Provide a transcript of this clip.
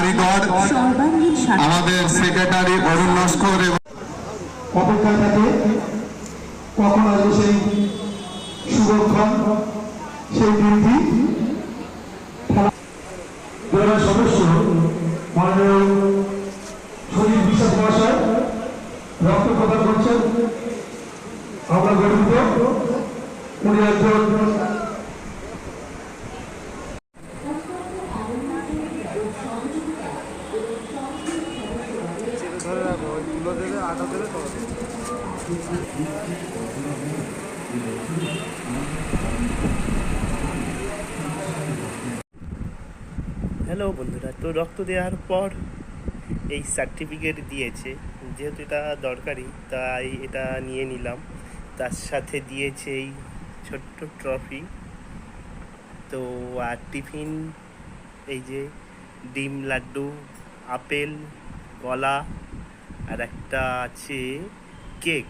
কারিগর আমাদের সেক্রেটারি অরুণ নস্কর এবং অপেক্ষা থাকে কখন আসবে সেই সুরক্ষণ, সেই দিনটি। সদস্য মাননীয় শরীর বিশ্বাস মহাশয় রক্ত প্রদান করছেন, আমরা গর্বিত। উনি একজন হ্যালো বন্ধুরা, তো রক্ত দেওয়ার পর এই সার্টিফিকেট দিয়েছে, যেহেতু এটা দরকারি তাই এটা নিয়ে নিলাম। তার সাথে দিয়েছে এই ছোট্ট ট্রফি। তো আর টিফিন, এই যে ডিম, লাড্ডু, আপেল, কলা আর একটা আছে কেক।